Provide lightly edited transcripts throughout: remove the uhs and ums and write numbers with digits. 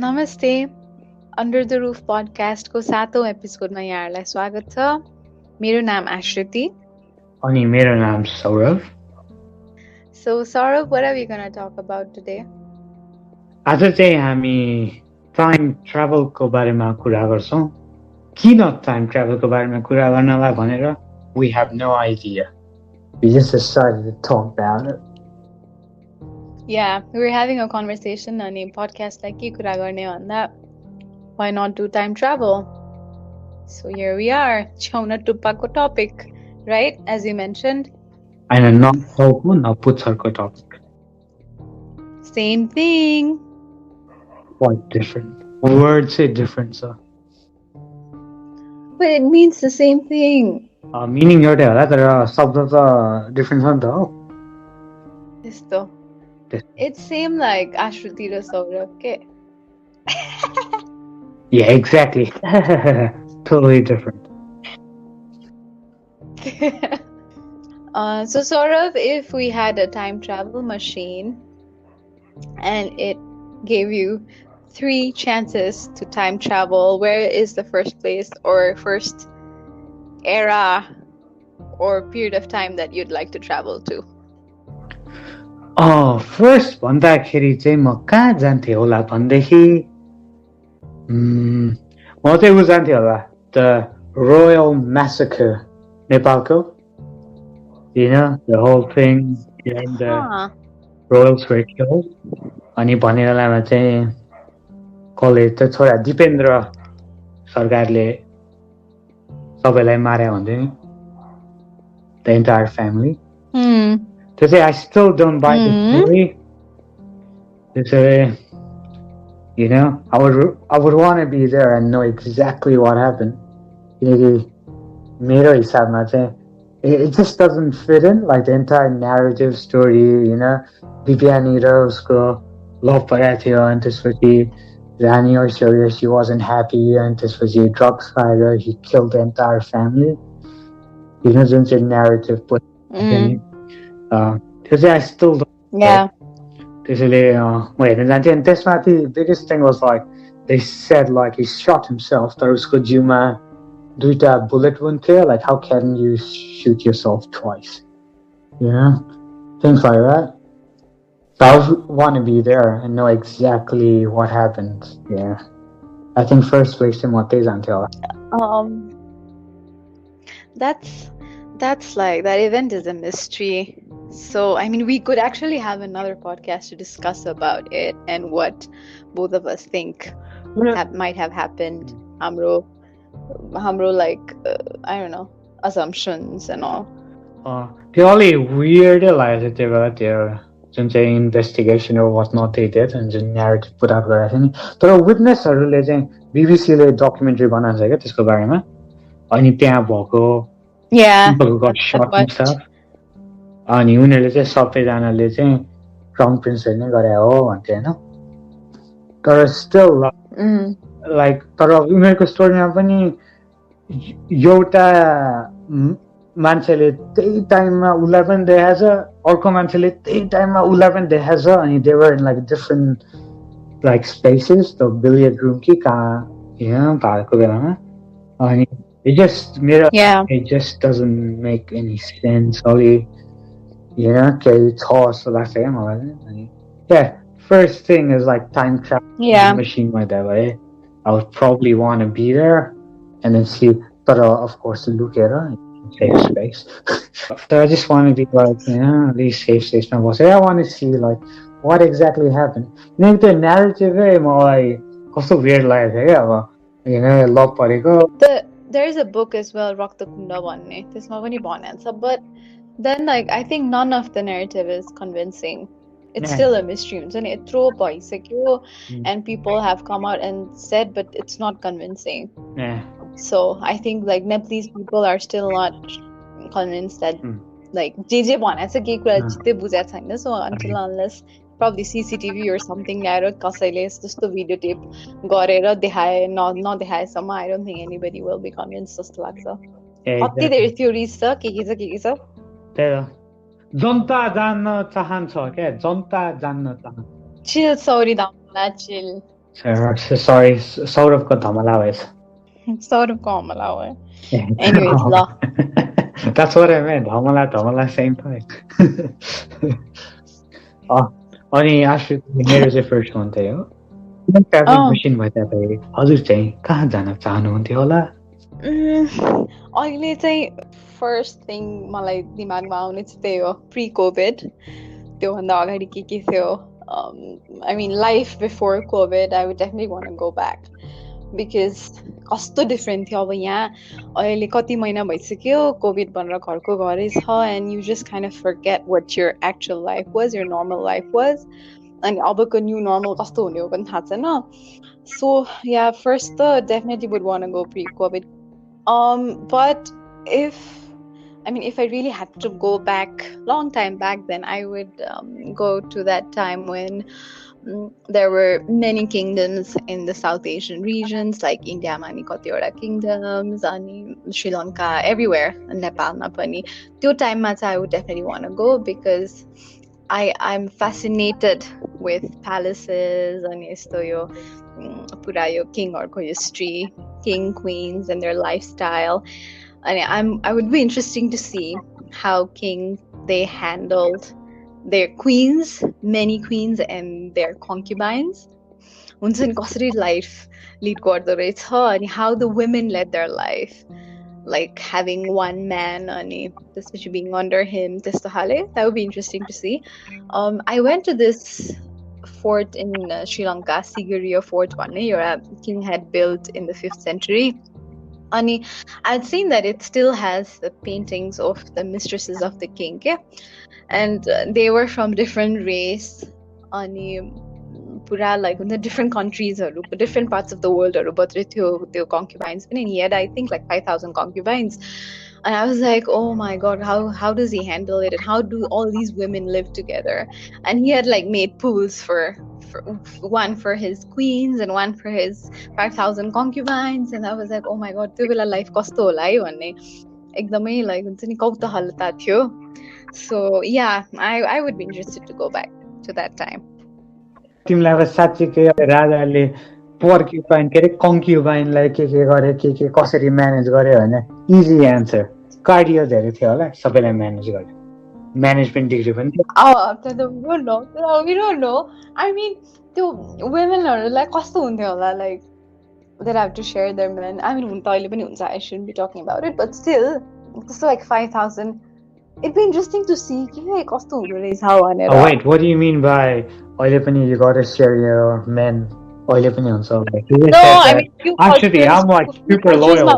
नमस्ते under the roof पडकास्टको 7औं एपिसोडमा यहाँहरूलाई स्वागत छ। मेरो नाम आश्रुति। अनि मेरो नाम Saurav. So Saurav, what are we going to talk about today? आज चाहिँ हामी टाइम ट्राभलको बारेमा कुरा गर्छौँ। किन टाइम ट्राभलको बारेमा कुरा गर्नलाई भनेर we have no idea. We just decided to talk about it. Yeah, we were having a conversation अनि पडकास्टलाई के कुरा गर्ने भन्दा why not do time travel? So here we are, छाउन टुप्पाको topic, right? As you mentioned. And not टाउको न पुच्छरको topic. Same thing. Quite different. Words say different, sir. But it means the same thing. Meaning एउटै होला तर शब्द त different छ नि त हो। त्यस्तो It's same like Ashruti and Saurav, okay? Yeah, exactly. Totally different. So Saurav, if we had a time travel machine and it gave you 3 chances to time travel, where is the first place or first era or period of time that you'd like to travel to? First भन्दाखेरि चाहिँ म कहाँ जान्थे होला भन्देखि म चाहिँ उ जान्थे होला the Royal Massacre नेपालको, you know, the whole thing and the royals were killed. अनि भन्ने बेलामा चाहिँ कसले त छोरा दिपेन्द्र सरकारले सबैलाई मारे भन्थे नि, the entire family. To say I still don't buy the story. To say, you know, I would want to be there and know exactly what happened. मेरो हिसाबमा चाहिँ it just doesn't fit in, like the entire narrative story, you know, Divyani र उसको love परेको थियो अनि त्यसपछि रानी Aishwarya she wasn't happy and त्यसपछि drugs खाएर he killed the entire family. You know, जुन चाहिँ narrative put त्यो चाहिँ I still don't. Yeah. त्यसैले म हेर्न जान्थेँ अनि त्यसमाथि biggest thing was like they said like he shot himself तर उसको जिउमा 2टा bullet wound थियो, like how can you shoot yourself twice, you know, things like that. So I want to be there and know exactly what happened. Yeah, I think first place चाहिँ म त्यही जान्थेँ होला. That's like, that event is a mystery. So, I mean, we could actually have another podcast to discuss about it and what both of us think might have happened. Hamro like, I don't know, assumptions and all. The only weird like त्यो जुन चाहिँ investigation or what not they did and जुन narrative put out गरेको थियो नि, तर witnessहरूले चाहिँ BBC ले documentary बनाएको छ क्या त्यसको बारेमा. अनि त्यहाँ भएको people got shot and stuff. अनि उनीहरूले चाहिँ सबैजनाले चाहिँ क्राउन प्रिन्सले नै गरे हो भन्थे हैन, तर still like तर उनीहरूको स्टोरीमा पनि एउटा मान्छेले त्यही टाइममा उसलाई पनि देखाएको छ, अर्को मान्छेले त्यही टाइममा उसलाई पनि देखाएको छ, अनि they were in like different like spaces, the billiard room कि कहाँ, you know, भएको बेलामा. अनि it just doesn't make any sense. Only, you know, केही छ जस्तो लाग्छ क्या मलाई. Yeah, first thing is like time travel machine like that way. I would probably want to be there and then see, but of course look at it in safe space. So I just want to be like, you know, at least safe space. I want to see like what exactly happened. Then the narrative मलाई कस्तो weird लागेको थियो क्या, अब you know, love परेको. There is a book as well, Raktakunda भन्ने, त्यसमा पनि भनेको छ, but then like I think none of the narrative is convincing. It's still a mystery. हुन्छ नि, यत्रो भइसक्यो and people have come out and said, but it's not convincing. So I think like Nepalese people are still not convinced that like जे भनेको छ केही कुरा जित्दै बुझेको छैन. So until unless probably CCTV or something ल्याएर कसैले जस्तो भिडियो टेप गरेर देखाए नदेखाएसम्म I don't think anybody will be convinced जस्तो लाग्छ. कति धेरै theories छ, के छ. त्यही जनता जान्न चाहन्छ क्या, जनता जान्न चाहन्छ. Chill, sorry, Damla, chill. Sorry, सौरभको Dhamala भएछ. Saurav ko hamla hua hai. Anyways, la. That's what I meant. Dhamala, same thing. अनि आश्रित मेरो चाहिँ फर्स्ट वान त्यही हो. ट्राभलिङ मसिन भए तपाईँ हजुर चाहिँ कहाँ जान चाहनुहुन्थ्यो होला? अहिले चाहिँ फर्स्ट थिङ मलाई दिमागमा आउने चाहिँ त्यही हो, प्री कोभिड. त्योभन्दा अगाडि के थियो, I mean life before COVID, I would definitely want to go back because कस्तो डिफरेन्ट थियो. अब यहाँ अहिले कति महिना भइसक्यो कोभिड भनेर घरको घरै छ, and you just kind of forget what your actual life was, your normal life was. अनि अबको न्यू नर्मल कस्तो हुने हो पनि थाहा छैन. So yeah, first definitely would want to go pre-COVID. But if I really had to go back, long time back, then I would go to that time when there were many kingdoms in the South Asian regions, like India, mani katiwata kingdoms, ani Sri Lanka, everywhere, Nepal ma pani. त्यो टाइममा चाहिँ I would definitely want to go because I'm fascinated with palaces and यस्तो यो पुरा यो किङहरुको history, king queens and their lifestyle. And I would be interesting to see how they handled their queens, many queens, and their concubines. हुन्छ नि कसरी life lead गर्दो रहेछ अनि how the women led their life, like having one man अनि त्यसपछि being under him, त्यस्तो खाले. That would be interesting to see. I went to this fort in Sri Lanka, Sigiriya Fort भन्ने एउटा king had built in the 5th century. And I'd seen that it still has the paintings of the mistresses of the king, okay? And they were from different race, pura like in the different countries, different parts of the world, but the concubines. And he had, I think, like 5,000 concubines. And I was like, oh my God, how does he handle it? And how do all these women live together? And he had like made pools for one for his queens and one for his 5,000 concubines. And I was like, oh my God, त्यो बेला life कस्तो होला है भन्ने एकदमै like हुन्छ नि कौतूहलता थियो. So yeah, I would be interested to go back to that time. तिमीलाई अब साच्चीकै राजाले पर्क्युपाइन के अरे कङ्क्युपाइनलाई के गरे के कसरी म्यानेज गर्यो भने इजी एन्सर कार्डियो धेरै थियो होला सबैलाई म्यानेज गर्यो. म्यानेजमेन्ट डिग्री पनि थियो. We don't know. I mean, त्यो womenहरुलाई कस्तो हुन्थ्यो होला, like they'd have to share their men. I mean, हुन त अहिले पनि हुन्छ, I shouldn't be talking about it, but still, it's like 5,000. It'd be interesting to see के कस्तो हुँदो रहेछ भनेर. Oh wait, what do you mean by अहिले पनि you gotta share your men? अहिले पनि हुन्छ. No, I mean, actually, I'm like super loyal.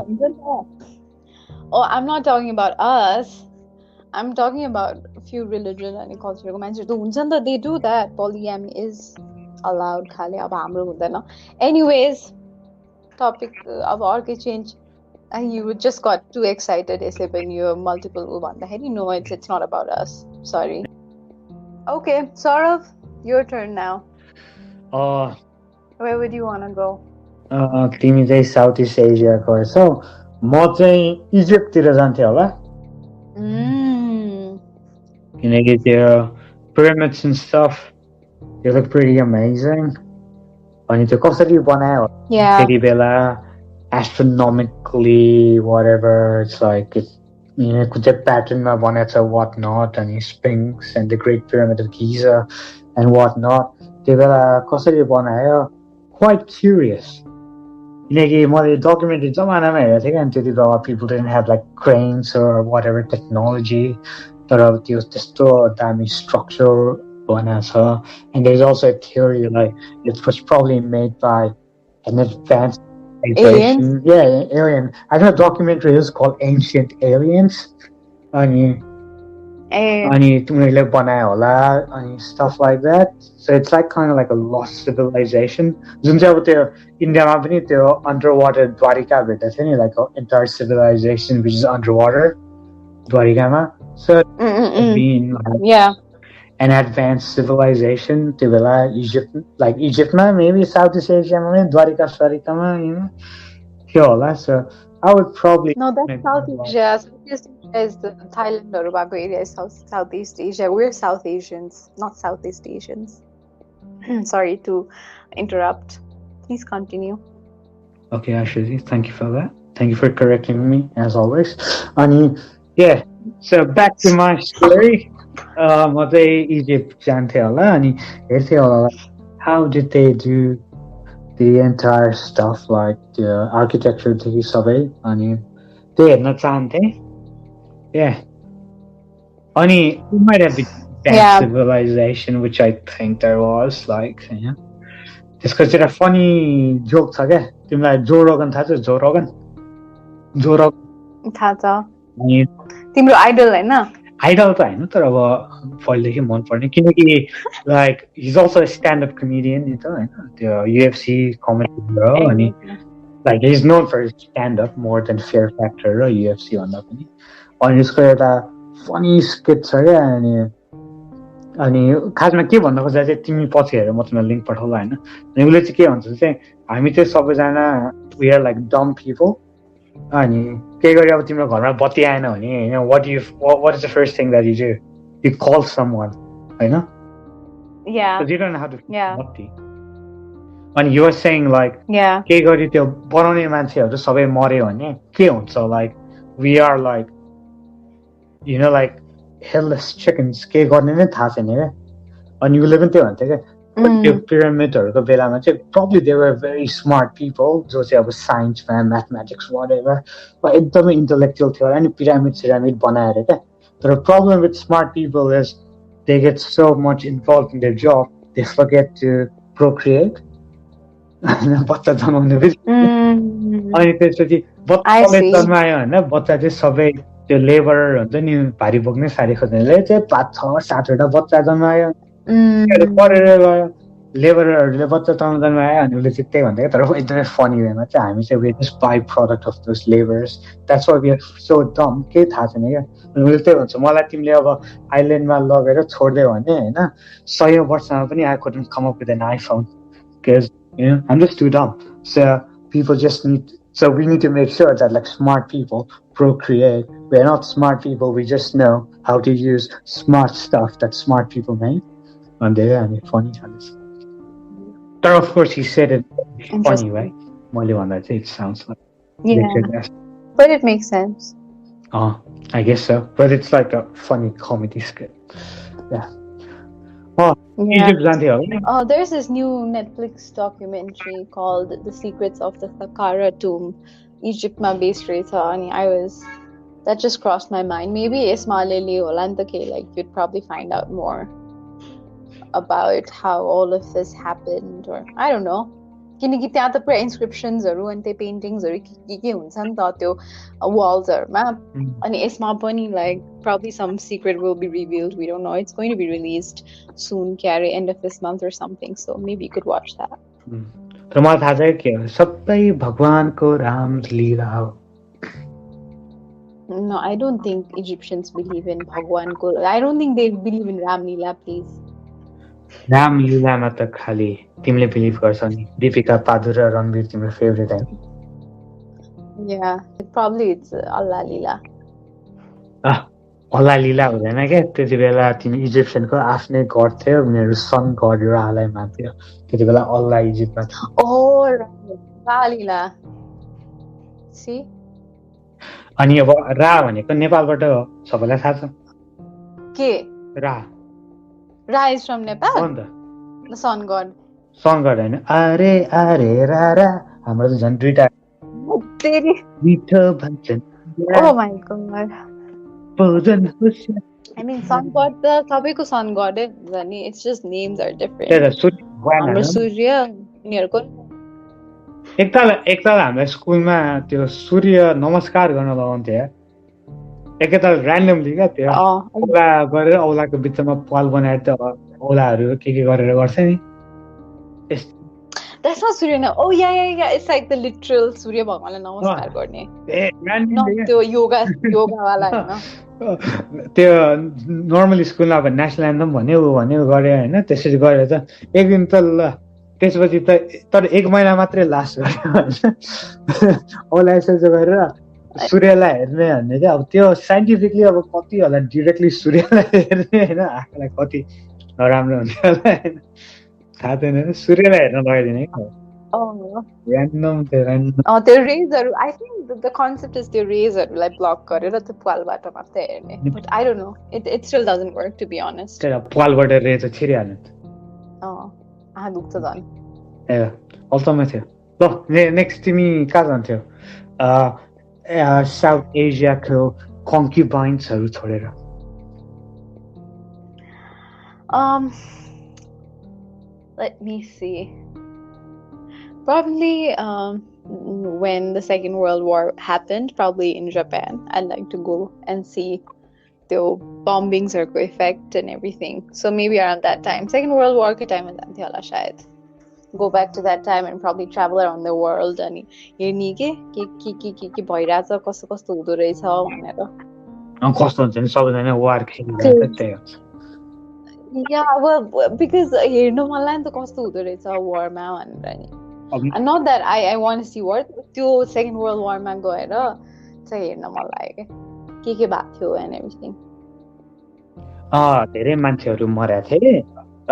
Oh, I'm not talking about us. I'm talking about a few religion and cultural मान्छेहरु they do that. Polygamy is allowed. खाली अब हाम्रो हुँदैन. Anyways, topic अब अर्कै change. You just got too excited when you multiple भन्दाखेरि. No, it's not about us. Sorry. Okay, Saurav, your turn now. Where would you want to go? तिमी चाहिँ south east एसियाको छौ. म चाहिँ इजिप्टतिर जान्थे होला. किनकि त्यो pyramids and stuff, they look pretty amazing. अनि त्यो कसरी बनायो त्यति बेला astronomically whatever, it's like it, कुन चाहिँ प्याटर्नमा बनाएको what not, अनि Sphinx and the Great Pyramid of Giza and what not, त्यो बेला कसरी बनायो, quite curious. किनकि मैले documentary जमानामा हेरेको थिएँ, and त्यति बेला people didn't have like cranes or whatever technology, तर अब त्यो त्यस्तो दामी structure बनाएको छ. And there's also a theory like it was probably made by an advanced alien. Yeah, alien. I know a documentary is called Ancient Aliens. अनि तिमीहरूले बनायो होला अनि stuff like that. So it's like kind of like a lost civilization. जुन चाहिँ अब त्यो इन्डियामा पनि त्यो underwater द्वारिका भेटेको थियो नि, like an entire civilization which is underwater द्वारिकामा. So it's been like an advanced civilization त्यो बेला Egypt, like Egyptमा, maybe Southeast Asiaमा पनि द्वारिकामा थियो होला. So I would probably... No, that's Southeast Asia. Southeast Asia is the Thailand or Bago area is Southeast Asia. We're South Asians, not Southeast Asians. Sorry to interrupt. Please continue. Okay, Ashruti, thank you for that. Thank you for correcting me as always. Yeah, so back to my story. म चाहिँ Egypt जान्थेँ होला अनि हेर्थेँ होला how did they do the entire stuff like the architecture देखि सबै अनि त्यो हेर्न चाहन्थेँ. Yeah. अनि it might have been that civilization which I think there was like हैन. त्यसको चाहिँ एउटा फनी जोक छ क्या. तिमीलाई जो रोगन थाहा छ? जो रोगन थाहा छ. तिम्रो आइडल हैन? आइडल त हैन तर अब पहिलेदेखि मन पर्ने किनकि like he's also a stand up comedian नि त हैन. त्यो UFC कमेडी हो अनि like he's known for stand up more than fear factor र UFC भन्दा पनि. अनि यसको एउटा फनी स्किट छ क्या. अनि खासमा के भन्न खोज्दा चाहिँ तिमी पछि हेरेर म तिमीलाई लिङ्क पठाउँला हैन. अनि उसले चाहिँ के भन्छ चाहिँ हामी चाहिँ सबैजना we are like dumb people. अनि के गरी अब तिम्रो घरमा बत्ती आएन भने हैन what is the first thing that you do? You call someone हैन. Yeah. Because you don't know how to बत्ती. अनि you were saying like के गरी त्यो बनाउने मान्छेहरु सबै मर्यो भने के हुन्छ like we are like you know like headless chickens के गर्ने नै थाहा छैन के. अनि उसले पनि त्यो भन्थ्यो के त्यो पिरामिडहरुको बेलामा चाहिँ probably they were very smart people जो चाहिँ अब साइन्समा म्याथमेटिक्स whatever एकदमै इन्टेलेक्चुअल थियो अनि पिरामिड बनाएर के. तर problem with smart people is they get so much involved in their job they forget to procreate. बच्चा जन्माउने अनि त्यसपछि बच्चाले जन्मायो हैन बच्चा चाहिँ सबै त्यो लेबर हुन्छ नि भारी बोक्ने सारी खोज्नेले चाहिँ 5-6-7 बच्चा जन्मायो. पढेर गयो लेबरहरूले बच्चा जन्मायो अनि उसले चाहिँ त्यही भन्दै तर एकदमै फनी वेमा चाहिँ हामी चाहिँ we just by product of those labours. That's why we are so dumb. केही थाहा छैन क्या. अनि उसले त्यही भन्छ मलाई तिमीले अब आइल्यान्डमा लगेर छोडिदियो भने होइन 100 वर्षमा पनि I couldn't come up with an iPhone because you know I'm just too dumb. So people just we need to make sure that like smart people procreate. We're not smart people, we just know how to use smart stuff that smart people make. And there and it's funny how this. But of course he said it in a funny way. Only one that it sounds like but it makes sense. I guess so. But it's like a funny comedy skit. Yeah. There's this new Netflix documentary called The Secrets of the Saqqara Tomb. Egypt ma based rahe that just crossed my mind. Maybe Ismaili Holantake, like you'd probably find out more about how all of this happened, or I don't know. किनकि त्यहाँ त पुरा इन्स्क्रिप्सन्सहरु अनि त्यो पेन्टिङ्सहरु के हुन्छ नि त त्यो वाल्सहरुमा अनि यसमा पनि like probably some secret will be revealed. We don't know. It's going to be released soon, Carrie, end of this month or something. So maybe you could watch that. तर मलाई थाहा छ के हो सबै भगवानको राम लीला हो. No, I don't think Egyptians believe in Bhagwanko. I don't think they believe in Ram Leela, please. Ram लीलामा त खाली तिमीले बिलिभ गर्छौ नि. दीपिका पादुर र रणवीर तिम्रो फेभरेट हैन? Yeah, probably it's Allah Leela. Allah लीला हुँदैन के. त्यति बेला तिमी इजिप्सियनको आफ्नै गड थियो उनीहरु सन गड रालाई मान्थ्यो. त्यति बेला अल्लाह इजिप्टमा थियो. Oh, Ra Leela. See? अनि अब रा भनेको नेपालबाट हो सबैलाई थाहा छ. के? रा. Ra is from Nepal? The sun god. Sun god हैन. अरे अरे रा रा हाम्रो त झन् दुईटा तेरी मिठो भन्छन्. Oh my god. I mean sun god the सबैको sun god है. It's just names are different. हाम्रो सूर्य उनीहरुको एकताल हाम्रो स्कुलमा त्यो सूर्य नमस्कार गर्न लगाउँथ्यो. एकताल र्यान्डमली क्या त्यो औला गरेर औलाको बिचमा पाल बनाएर त्यो औलाहरु के गरेर गर्छ नि. That's not Surya. Oh yeah. It's like the literal Surya भगवानलाई नमस्कार गर्ने. Not त्यो yoga वाला हैन. त्यो नर्मली स्कुलमा अब नेशनल एन्थम भन्यो गरे हैन. त्यसरी गरेर त एक दिन त ल त्यसपछि त तर एक महिना मात्रै लास्ट गर्यो. औला यसो गरेर सूर्यलाई हेर्ने भन्ने चाहिँ अब त्यो साइन्टिफिकली अब कति होला डाइरेक्टली सूर्यलाई हेर्ने हैन आँखालाई कति नराम्रो हुन्छ होला हैन थाहा छैन. सूर्यलाई हेर्न लगाइदिने Oh. Random, the random. त्यो रेजहरू I think the concept is त्यो रेजहरूलाई ब्लक गरेर त्यो पालबाट मात्रै हेर्ने but I don't know it still doesn't work to be honest त्यही पालबाट रे चाहिँ छिरिहाल्नु आँखा दुख्छ झन् ए अल्टोमा थियो ल नेक्स्ट तिमी कहाँ जान्थ्यौ साउथ एसियाको कन्क्युबाइन्सहरू छोडेर let me see probably when the Second World War happened probably in Japan I'd like to go and see the bombings or effect and everything so maybe around that time Second World War ka time ma janthe hola shayad go back to that time and probably travel around the world and हेर्ने के भइरहेछ कस्तो कस्तो हुँदो रहेछ भनेर कस्तो हुन्छ नि सबैजना वार खेलिरहेको त्यही हुन्छ Yeah, well, because हेर्नु मलाई नि त कस्तो हुँदो रहेछ वारमा भनेर नि not that I want to see war त्यो सेकेन्ड वर्ल्ड वारमा गएर चाहिँ हेर्न मन लाग्यो के भएको थियो and everything धेरै मान्छेहरू मरेका थिए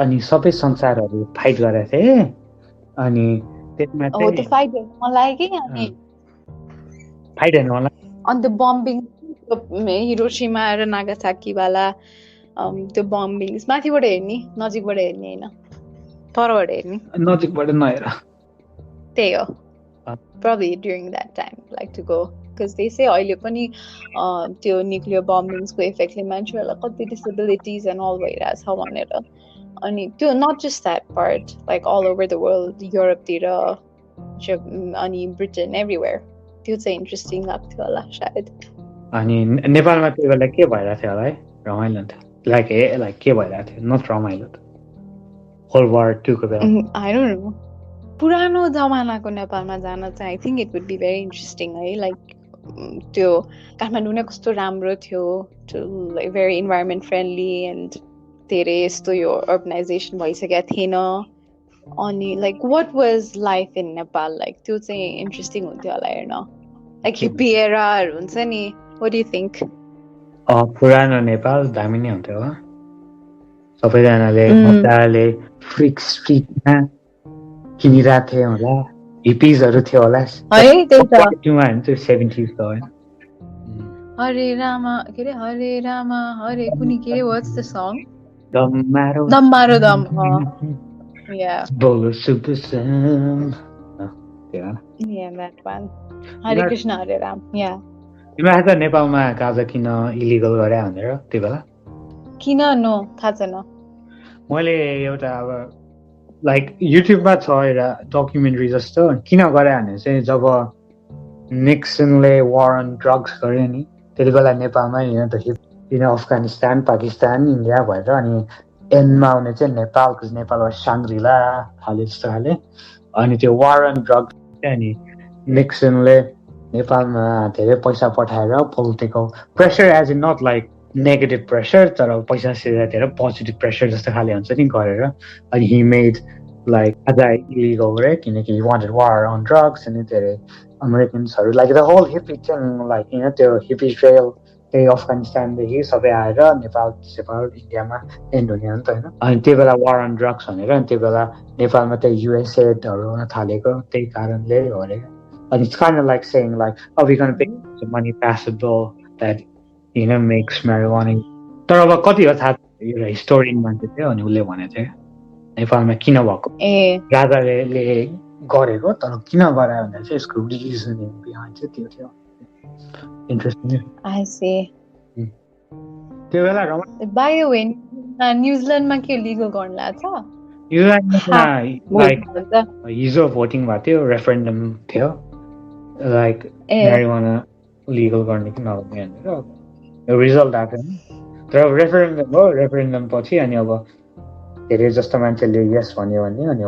अनि सबै संसारहरू फाइट गरेका थिए अनि त्यसमा चाहिँ त्यो फाइट हेर्न मन लाग्यो कि अनि फाइट हेर्न मन लाग्यो अनि त्यो बम्बिङ हिरोशिमा र नागासाकी वाला त्यो बम्बिङ्स माथिबाट हेर्ने नजिकबाट हेर्ने होइन परबाट हेर्ने नजिकबाट नहेर त्यही हो probably during that time like to go because they say अहिले पनि त्यो न्युक्लियर बम्बिङ्सको इफेक्टले मान्छेहरूलाई कति डिसेबिलिटिज एन्ड अल भइरहेछ भनेर अनि त्यो not just that part like all over the world युरोपतिर अनि ब्रिटेन एभ्रिवेयर त्यो चाहिँ इन्ट्रेस्टिङ लाग्थ्यो होला सायद अनि नेपालमा त्यो बेला के भइरहेको थियो होला है रमाइलो थियो लाइक के भइरहेको थियो नट रमाइलो वर्ल्ड वार 2 को बेला आई डोन्ट नो पुरानो जमानाको नेपालमा जान चाहिँ I think it would be very interesting है लाइक त्यो काठमाडौँ नै कस्तो राम्रो थियो like very environment friendly and धेरै यस्तो यो अर्गनाइजेसन भइसकेको थिएन अनि like what was life in Nepal like त्यो चाहिँ इन्ट्रेस्टिङ हुन्थ्यो होला हेर्न लाइक हिप्पी एराहरू हुन्छ नि व्हाट डु यु थिङ्क पुरानो नेपाल दामी नै हुन्थ्यो होला सबैजनाले मजाले फ्रिक स्ट्रिटमा किनिरहेको थिए होला हिप्पिजहरू थियो होला है त्यही त 70s को हैन हरे राम हरे कुनी के वाट्स द सङ दम मारो yeah बोलो सुबसम yeah that one हरे कृष्ण हरे राम yeah तिमीलाई त नेपालमा गाजा किन इलिगल गरे भनेर त्यो बेला किन नो थाहा छैन मैले एउटा अब लाइक युट्युबमा छ एउटा डकुमेन्ट्री जस्तो किन गरे भने चाहिँ जब निक्सनले वार अन ड्रग्स गर्यो नि त्यति बेला नेपालमा अफगानिस्तान पाकिस्तान इन्डिया भएर अनि एन्डमा आउने चाहिँ नेपालमा साङ्ग्रिला हाले जस्तो खाले अनि त्यो वार अन ड्रग्स अनि निक्सनले नेपालमा धेरै पैसा पठाएर political pressure as in not like negative pressure तर पैसा धेरै पोजिटिभ प्रेसर जस्तो खाले हुन्छ नि गरेर अनि हि मेड लाइक अझ इलिगल रे किनकि he wanted war on drugs अनि धेरै अमेरिकन्सहरू like the whole hippie thing like त्यो हिप्पी ट्रेल त्यही अफगानिस्तानदेखि सबै आएर नेपाल इन्डियामा एन्ड हुने हो नि त होइन अनि त्यो बेला वार अन ड्रग्स भनेर अनि त्यो बेला नेपालमा त्यही युएसएडहरू हुन थालेको त्यही कारणले हो अरे अनि it's kind of like saying like oh we're going to pay the money passable that makes marijuana तर अब कति हो थाहा एउटा हिस्टोरियन मान्छे थियो अनि उसले भनेको थियो नेपालमा किन भएको राजाले गरेको तर किन गरायो भने चाहिँ यसको रिजनिङ बिहाइन्ड चाहिँ त्यो थियो इन्ट्रेस्टिङ आई सी त्यो बेला बाइ द वे न्युजिल्यान्डमा के लिगल गर्न लाग्छ न्युजिल्यान्डमा लाइक हिजो भोटिङ भएको थियो रेफरेन्डम थियो लाइक marijuana लिगल गर्ने कि नगर्ने भनेर रिजल्ट आएको तर रेफरेन्डम पछि अनि अब धेरै जस्तो मान्छेले यस भन्यो भने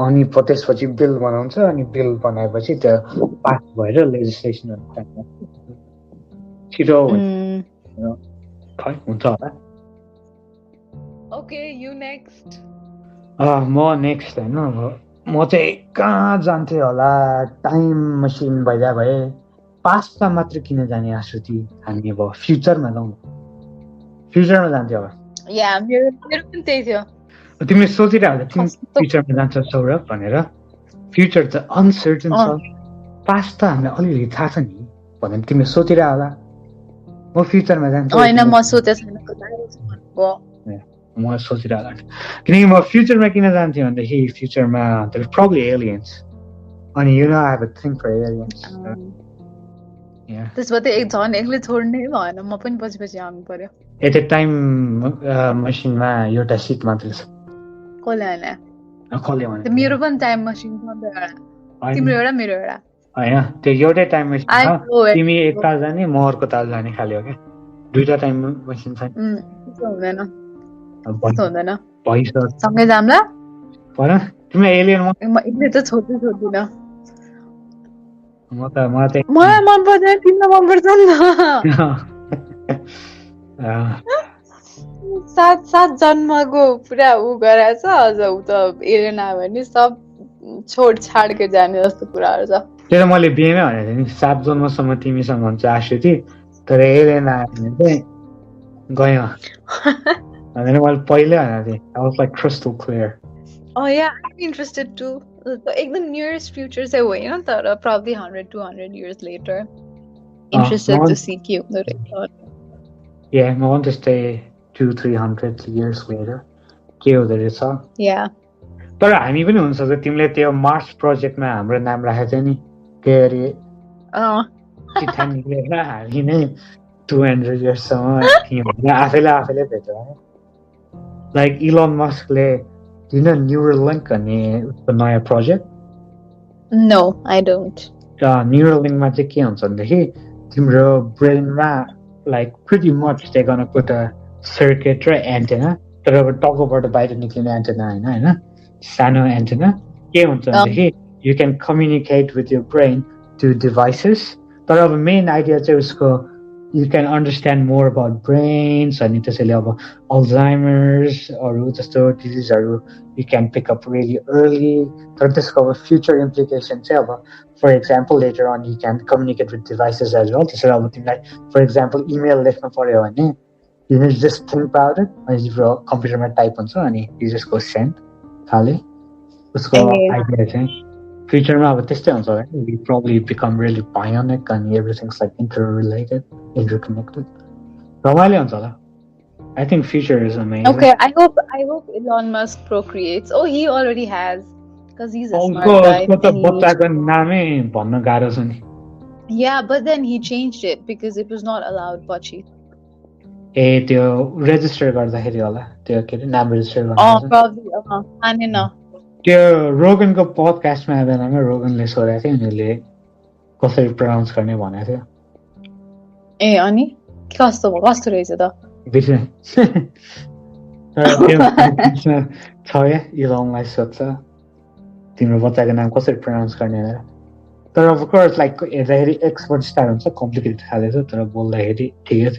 अनि त्यसपछि बिल बनाउँछ अनि बिल बनाएपछि त्यो पास भएर लेजिस्लेसन छिटो हुन्छ होला ओके यु नेक्स्ट म नेक्स्ट होइन म चाहिँ कहाँ जान्थेँ होला टाइम मसिन भइदिया भए पास्टमा मात्र किन जाने आश्रुति हामी अब फ्युचरमा जान्थ्यो होला या मेरो पनि त्यही थियो तिमीले सोचिरहेको तिमी फ्युचरमा जान्छ सौरभ भनेर फ्युचर त अनसर्टन छ पास्ट त हामीलाई अलिअलि थाहा छ नि भनेर तिमीले सोचिरहेको होला म फ्युचरमा जान्छु होइन म सोचेको छैन म सोचिरहेको किनकि म फ्युचरमा किन जान्थेँ भन्दाखेरि फ्युचरमा प्रब्लम एलियन्स अनि you know I have a thing for aliens त्यसमा त झन् एक्लै छोड्नै भएन म पनि पछि आउनु पर्यो एट ए टाइम मसिनमा एउटा सिट मात्रै छ कसले भने मेरो पनि टाइम मसिन छ तिम्रो एउटा मेरो एउटा होइन त्यो एउटै टाइम मसिन तिमी एक ताल जाने म अर्को ताल जाने खालि हो क्या दुईटा टाइम मसिन छ हुँदैन सँगै जाम्ला तिमी एलियन म एक्लै त छोड्दिनँ मलाई मन पर्दैन तिमीलाई मन पर्छ नि त सात जन्मको पुरा ऊ गराएछ अझ ऊ त एलियन आयो भने सब छोडछाडको जाने जस्तो कुराहरू छ त्यो त मैले बिहेमै भनेको थिएँ नि 7 जन्मसम्म तिमीसँग हुन्छ आश्रुति तर एलियन आयो भने चाहिँ गयो भनेर मैले पहिल्यै भनेको थिएँ I was like crystal clear I'm interested too. एकदम nearest future चाहिँ होइन तर probably 100-200 years later. Interested to see के हुँदो रहेछ. Yeah, I want to stay 200-300 years later. के हुँदो रहेछ? Yeah. तर हामी पनि हुन्छ कि तिमीले त्यो मार्स प्रोजेक्टमा हाम्रो नाम राखेको थियो नि के अरे चिठा निक्लेर हामी नै 200 इयर्ससम्म आफैले भेट्यो लाइक इलोन मस्कले Do you know Neuralink भन्ने उसको नयाँ प्रोजेक्ट? No, I don't. Neuralinkमा चाहिँ के हुन्छ भन्दाखेरि तिम्रो ब्रेनमा like pretty much they're gonna put a circuit र एन्टेना तर अब टाउकोबाट बाहिर निक्लिने एन्टेना होइन सानो एन्टेना के हुन्छ भन्दाखेरि you can communicate with your brain to devices तर अब मेन आइडिया चाहिँ उसको you can understand more about brains अनि त्यसैले अब अल्जाइमर्सहरू जस्तो डिजिजहरू you can pick up really early तर त्यसको अब फ्युचर इम्प्लिकेसन चाहिँ अब for example later on you can communicate with devices as well त्यसैले अब तिमीलाई for example इमेल लेख्नु पर्यो भने you need to just think about it अनि तिम्रो कम्प्युटरमा टाइप हुन्छ अनि you just go send खाली उसको आइडिया चाहिँ फ्युचरमा अब त्यस्तै हुन्छ होला we probably become really bionic and everything's like interrelated interconnected रमाइलो हुन्छ होला I think future is amazing. Okay, I hope Elon Musk procreates. Oh, he already has because he's a smart guy. Yeah, but then he changed it because it was not allowed पछि. त्यो register गर्दाखेरि होला त्यो के नाम register गर्नु. Probably मानेन. त्यो रोगनको पडकास्टमा आउँदामा रोगनले सोधेको थियो उनीले कसरी प्रोनाउन्स गर्ने भनेको थियो. अनि कस्तो रहेछ त? बिर्सेँ छ या इलोनलाई सोध्छ तिम्रो बच्चाको नाम कसरी प्रोनाउन्स गर्ने तर अब कोर्स लाइक हेर्दाखेरि एक्सपर्ट स्टाइल हुन्छ कम्प्लिकेटेड खाले छ तर बोल्दाखेरि ठिकै छ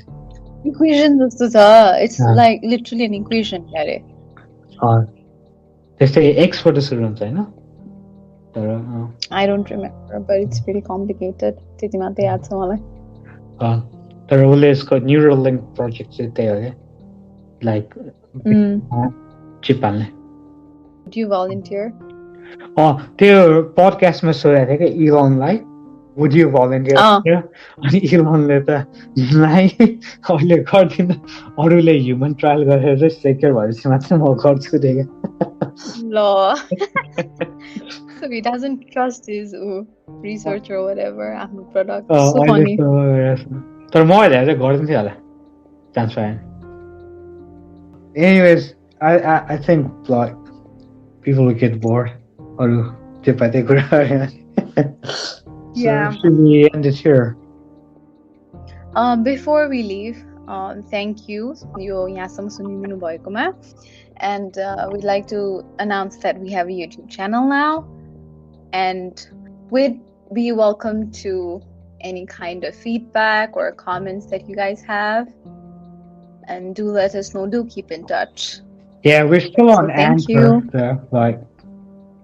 इक्वेसन जस्तो छ it's like literally an equation यारे त्यस्तै एक्सपर्ट सुरु हुन्छ हैन तर I don't remember but it's very complicated त्यति मात्रै याद छ मलाई तर उसले यसको न्युरल लिङ्क प्रोजेक्ट चाहिँ त्यही हो क्या लाइक चिप हाल्ने डु यु भलन्टियर त्यो पडकास्टमा सोधेको थियो कि इलोनलाई वुड यु भलन्टियर अनि इलोनले त लाई अहिले गर्दिनँ अरूले ह्युमन ट्रायल गरेर चाहिँ सेक्योर भएपछि मात्रै म गर्छु दिएँ ल So he doesn't trust his research or whatever आफ्नो product. So funny. तर म अहिले चाहिँ गर्दिन्थेँ होला चान्स पाएँ. Anyways, I think like people will get bored अरू त्यो पाइदै कुरा गरेन. Yeah. So should we end it here? Before we leave, thank you यो यहाँसम्म सुनिदिनु भएकोमा. And we'd like to announce that we have a YouTube channel now. And we'd be welcome to any kind of feedback or comments that you guys have. And do let us know. Do keep in touch. Yeah, we're still on Anchor. Like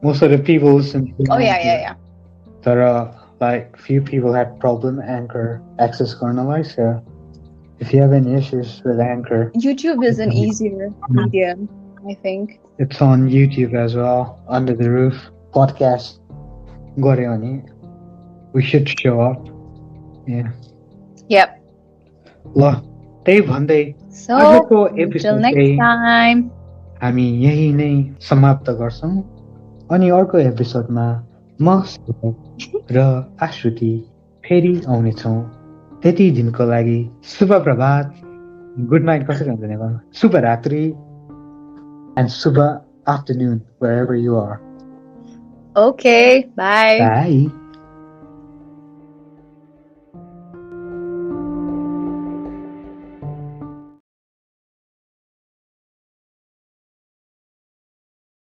most of the people listen to yeah. There are like few people had problem Anchor access coronavirus. So if you have any issues with Anchor, YouTube is an easier medium. I think. It's on YouTube as well, Under the Roof podcast. गर्यो भने we should show up. Yeah. Yep. ल त्यही भन्दै So आजको until episode next चाहिँ time. हामी यही नै समाप्त गर्छौँ अनि अर्को एपिसोडमा म सौरभ र आश्रुति फेरि आउनेछौँ त्यति दिनको लागि शुभ प्रभात गुड नाइट कसरी हुन्छ नेपालमा शुभरात्रि and शुभ afternoon wherever you are. Okay, bye. Bye.